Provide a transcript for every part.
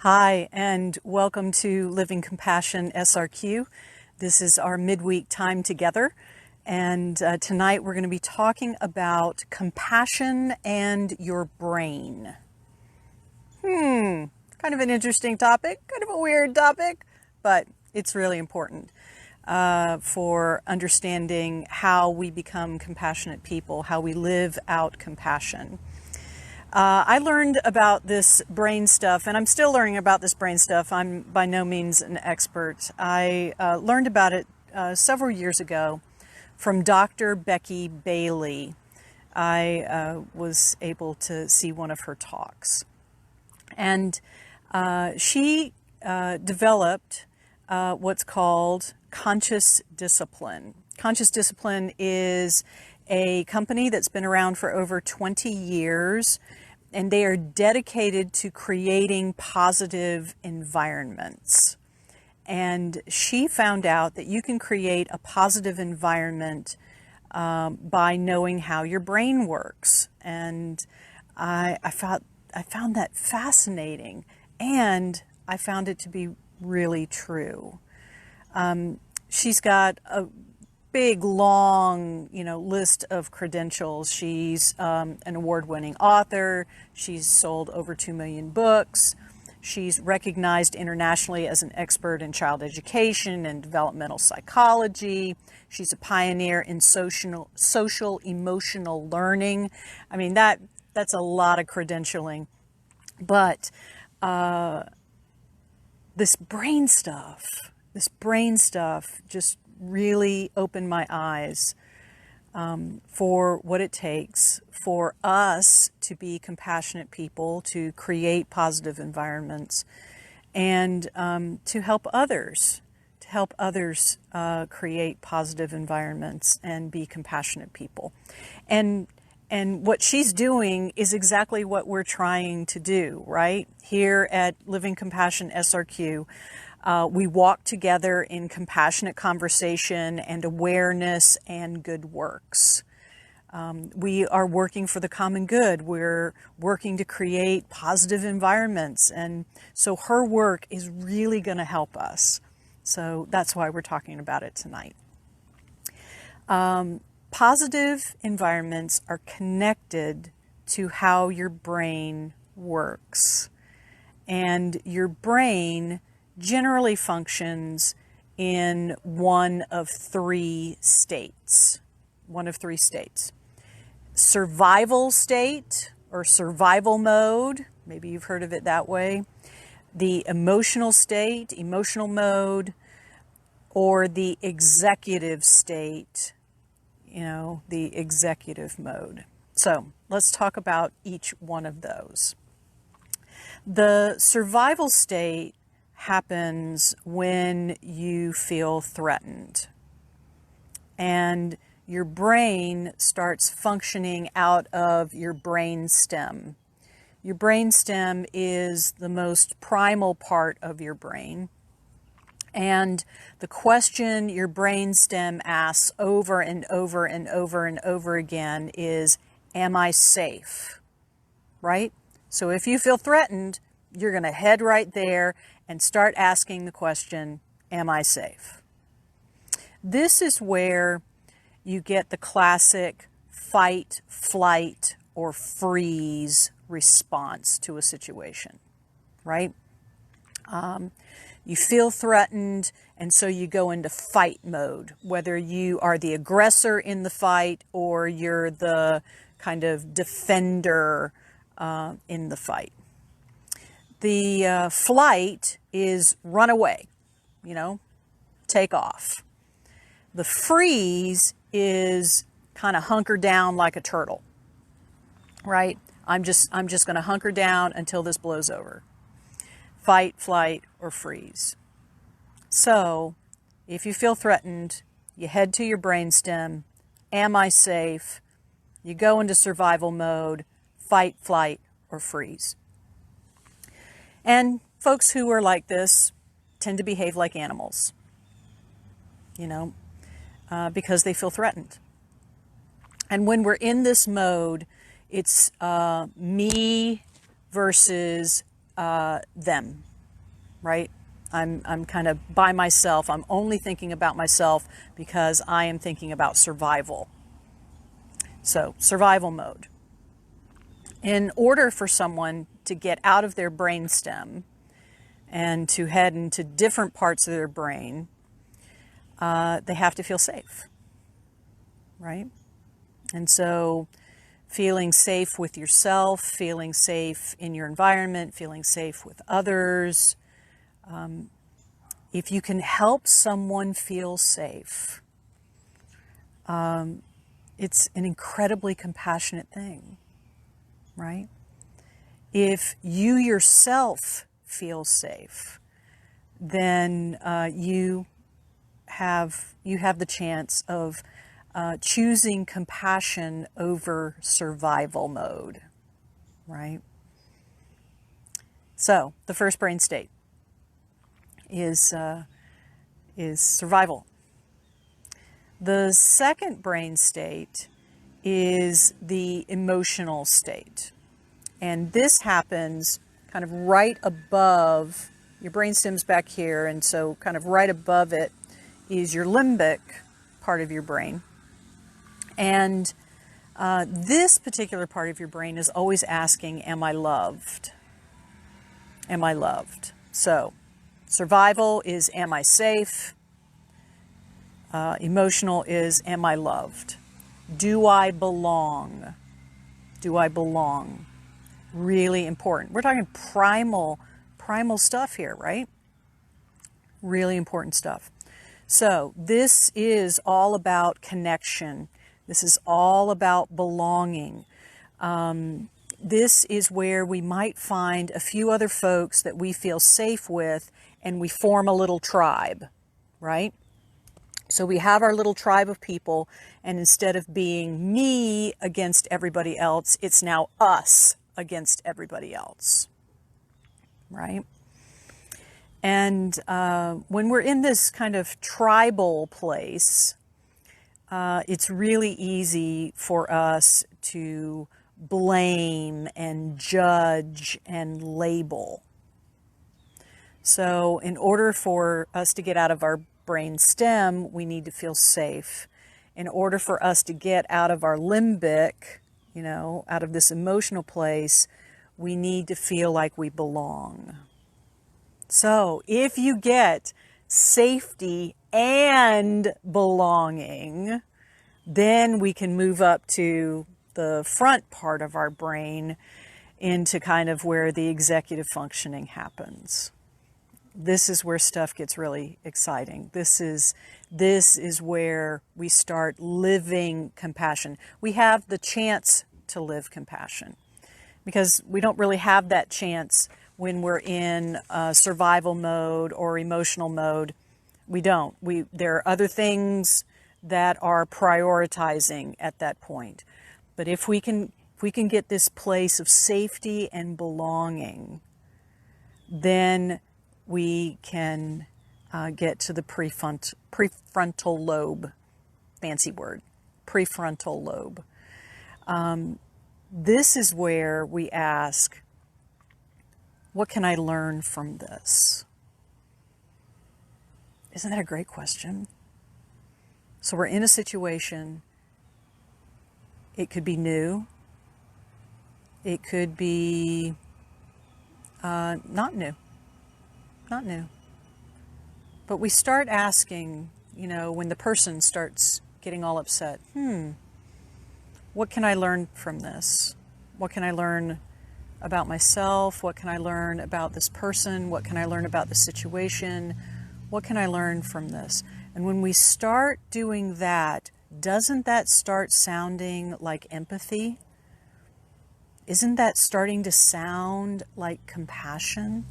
Hi, and welcome to Living Compassion SRQ. This is our midweek time together, and tonight we're going to be talking about compassion and your brain. Kind of an interesting topic, kind of a weird topic, but it's really important for understanding how we become compassionate people, how we live out compassion. I learned about this brain stuff, and I'm still learning about this brain stuff. I'm by no means an expert. I learned about it several years ago from Dr. Becky Bailey. I was able to see one of her talks. And she developed what's called conscious discipline. Conscious discipline is a company that's been around for over 20 years, and they are dedicated to creating positive environments. And she found out that you can create a positive environment by knowing how your brain works. And I found that fascinating, and I found it to be really true. She's got a big, long, list of credentials. She's an award-winning author. She's sold over 2 million books. She's recognized internationally as an expert in child education and developmental psychology. She's a pioneer in social emotional learning. I mean, that's a lot of credentialing. But this brain stuff just really opened my eyes for what it takes for us to be compassionate people, to create positive environments, and to help others create positive environments and be compassionate people. And what she's doing is exactly what we're trying to do, right? Here at Living Compassion SRQ, we walk together in compassionate conversation and awareness and good works. We are working for the common good. We're working to create positive environments. And so her work is really going to help us. So that's why we're talking about it tonight. Positive environments are connected to how your brain works. And your brain generally functions in one of three states. Survival state or survival mode, maybe you've heard of it that way. The emotional state, emotional mode, or the executive state, the executive mode. So let's talk about each one of those. The survival state happens when you feel threatened, and your brain starts functioning out of your brain stem. Your brain stem is the most primal part of your brain, and the question your brain stem asks over and over and over and over again is, am I safe? Right? So if you feel threatened, you're going to head right there and start asking the question, am I safe? This is where you get the classic fight, flight, or freeze response to a situation, right? You feel threatened, and so you go into fight mode, whether you are the aggressor in the fight or you're the kind of defender in the fight. The flight is run away, take off. The freeze is kind of hunker down like a turtle, right? I'm just going to hunker down until this blows over. Fight, flight, or freeze. So if you feel threatened, you head to your brainstem. Am I safe? You go into survival mode, fight, flight, or freeze. And folks who are like this tend to behave like animals, because they feel threatened. And when we're in this mode, it's me versus them. right? I'm kind of by myself. I'm only thinking about myself because I am thinking about survival. So, survival mode. In order for someone to get out of their brainstem and to head into different parts of their brain, they have to feel safe, right? And so feeling safe with yourself, feeling safe in your environment, feeling safe with others. If you can help someone feel safe, it's an incredibly compassionate thing, right? If you yourself feel safe, then you have the chance of choosing compassion over survival mode, right? So the first brain state is survival. The second brain state is the emotional state. And this happens kind of right above, your brainstem's back here, and so kind of right above it is your limbic part of your brain. And this particular part of your brain is always asking, am I loved? Am I loved? So, survival is, am I safe? Emotional is, am I loved? Do I belong? Do I belong? Really important. We're talking primal stuff here, right? Really important stuff. So this is all about connection. This is all about belonging. This is where we might find a few other folks that we feel safe with, and we form a little tribe, right? So we have our little tribe of people, and instead of being me against everybody else, it's now us against everybody else, right? And when we're in this kind of tribal place, it's really easy for us to blame and judge and label. So in order for us to get out of our brain stem, we need to feel safe. In order for us to get out of our limbic, out of this emotional place, we need to feel like we belong. So if you get safety and belonging, then we can move up to the front part of our brain into kind of where the executive functioning happens. This is where stuff gets really exciting. This is where we start living compassion. We have the chance to live compassion because we don't really have that chance when we're in survival mode or emotional mode. We don't. There are other things that are prioritizing at that point. But if we can get this place of safety and belonging, then we can get to the prefrontal lobe. Fancy word. Prefrontal lobe. This is where we ask, what can I learn from this? Isn't that a great question? So we're in a situation. It could be new. It could be not new. Not new. But we start asking, when the person starts getting all upset, what can I learn from this? What can I learn about myself? What can I learn about this person? What can I learn about the situation? What can I learn from this? And when we start doing that, doesn't that start sounding like empathy? Isn't that starting to sound like compassion?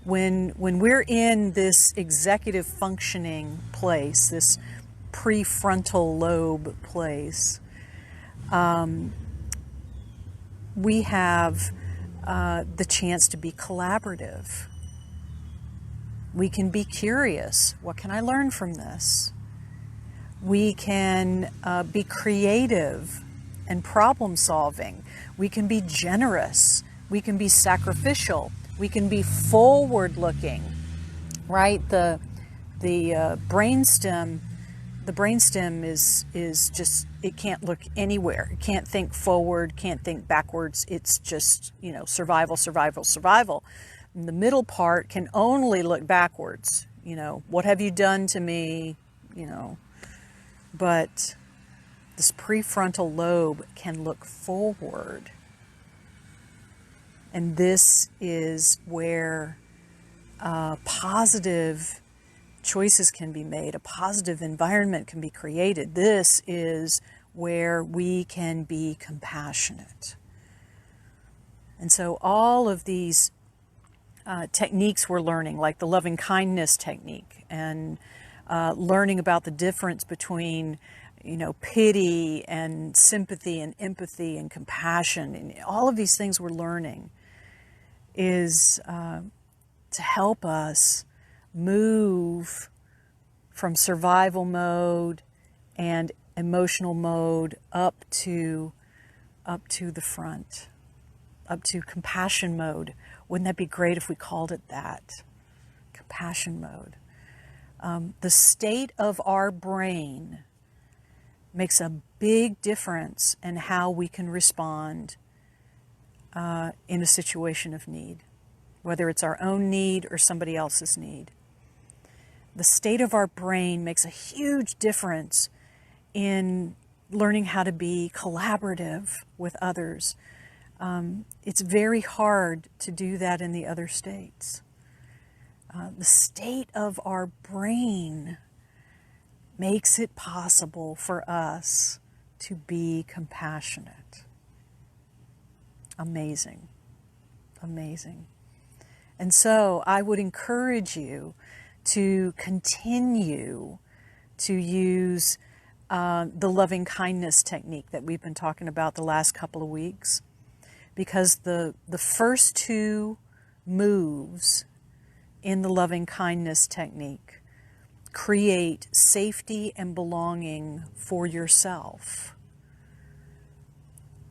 When we're in this executive functioning place, this prefrontal lobe place, we have the chance to be collaborative. We can be curious. What can I learn from this? We can be creative and problem solving. We can be generous. We can be sacrificial. We can be forward looking, right? The brainstem, is just, it can't look anywhere. It can't think forward, can't think backwards. It's just, survival, survival, survival. And the middle part can only look backwards. What have you done to me? But this prefrontal lobe can look forward. And this is where positive choices can be made, a positive environment can be created. This is where we can be compassionate. And so all of these techniques we're learning, like the loving kindness technique, and learning about the difference between pity and sympathy and empathy and compassion, and all of these things we're learning is to help us move from survival mode and emotional mode up to the front, up to compassion mode. Wouldn't that be great if we called it that? Compassion mode. The state of our brain makes a big difference in how we can respond in a situation of need, whether it's our own need or somebody else's need. The state of our brain makes a huge difference in learning how to be collaborative with others. It's very hard to do that in the other states. The state of our brain makes it possible for us to be compassionate. Amazing. Amazing. And so I would encourage you to continue to use the loving kindness technique that we've been talking about the last couple of weeks, because the first two moves in the loving kindness technique create safety and belonging for yourself,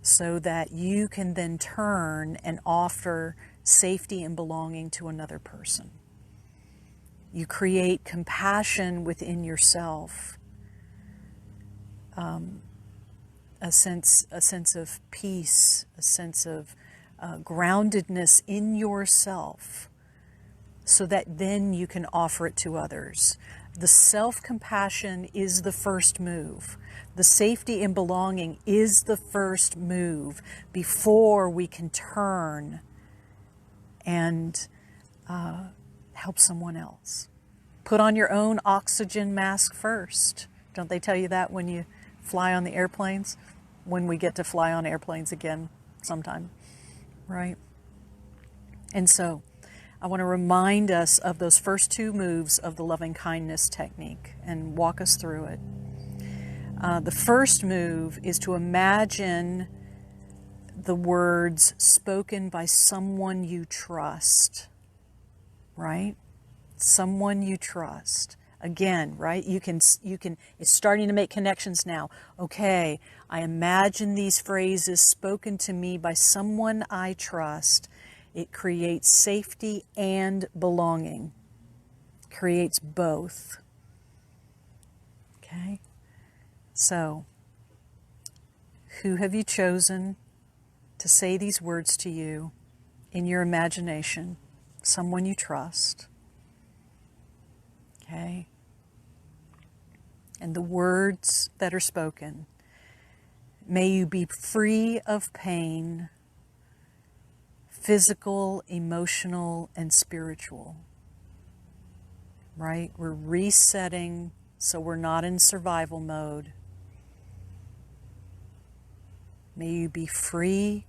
so that you can then turn and offer safety and belonging to another person. You create compassion within yourself, a sense of peace, a sense of groundedness in yourself, so that then you can offer it to others. The self-compassion is the first move. The safety and belonging is the first move before we can turn and help someone else. Put on your own oxygen mask first. Don't they tell you that when you fly on the airplanes? When we get to fly on airplanes again sometime, right? And so I want to remind us of those first two moves of the loving kindness technique and walk us through it. The first move is to imagine the words spoken by someone you trust, right? Someone you trust. Again, right? You can, it's starting to make connections now. Okay, I imagine these phrases spoken to me by someone I trust. It creates safety and belonging. Creates both. Okay? So, who have you chosen to say these words to you in your imagination? Someone you trust. Okay? And the words that are spoken: may you be free of pain, physical, emotional, and spiritual. Right? We're resetting so we're not in survival mode. May you be free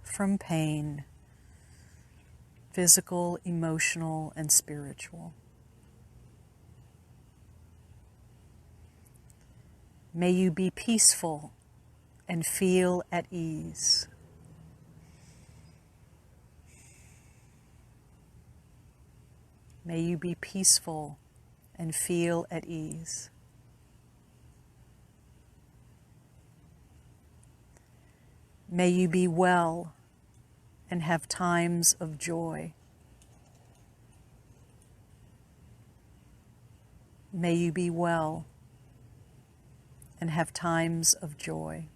from pain, physical, emotional, and spiritual. May you be peaceful and feel at ease. May you be peaceful and feel at ease. May you be well and have times of joy. May you be well and have times of joy.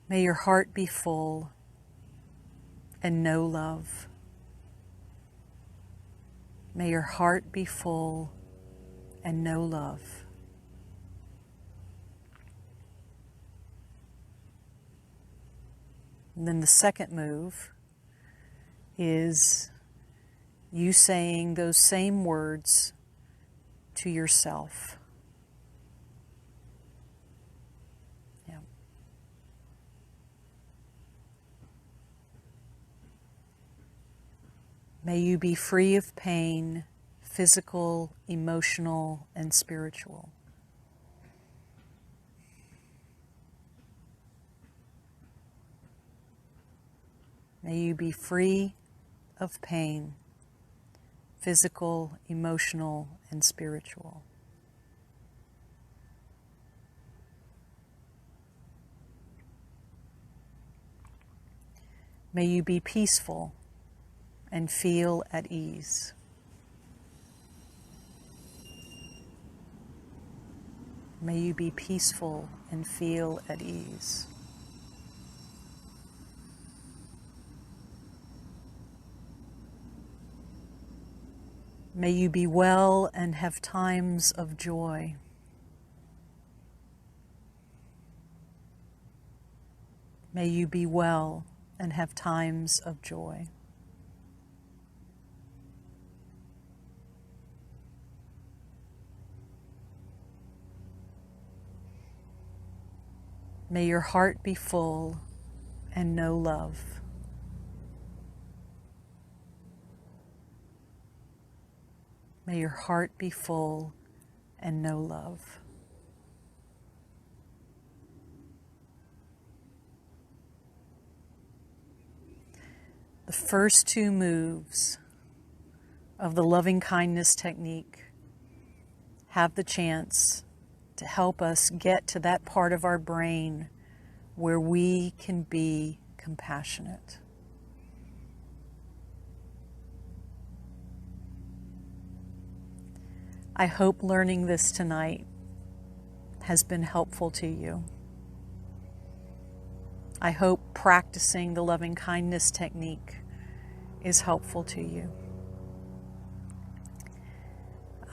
May your heart be full and know love. May your heart be full and know love. And then the second move is you saying those same words to yourself. Yeah. May you be free of pain, physical, emotional, and spiritual. May you be free of pain, physical, emotional, and spiritual. May you be peaceful and feel at ease. May you be peaceful and feel at ease. May you be well and have times of joy. May you be well and have times of joy. May your heart be full and know love. May your heart be full and know love. The first two moves of the loving kindness technique have the chance to help us get to that part of our brain where we can be compassionate. I hope learning this tonight has been helpful to you. I hope practicing the loving kindness technique is helpful to you.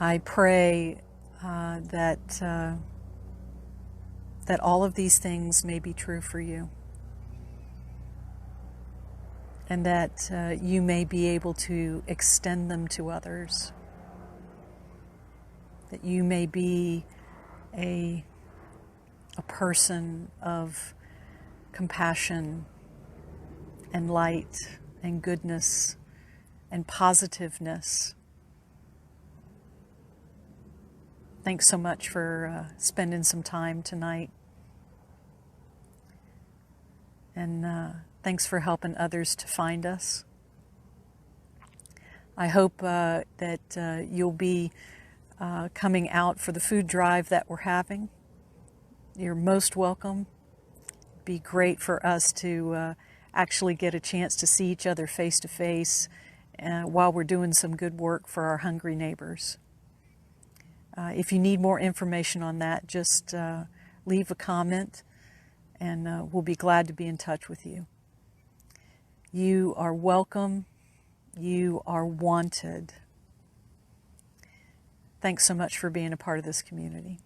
I pray that all of these things may be true for you, and that you may be able to extend them to others, that you may be a person of compassion and light and goodness and positiveness. Thanks so much for spending some time tonight. And thanks for helping others to find us. I hope that you'll be coming out for the food drive that we're having. You're most welcome. It'd be great for us to actually get a chance to see each other face to face while we're doing some good work for our hungry neighbors. If you need more information on that, just leave a comment, and we'll be glad to be in touch with you. You are welcome. You are wanted. Thanks so much for being a part of this community.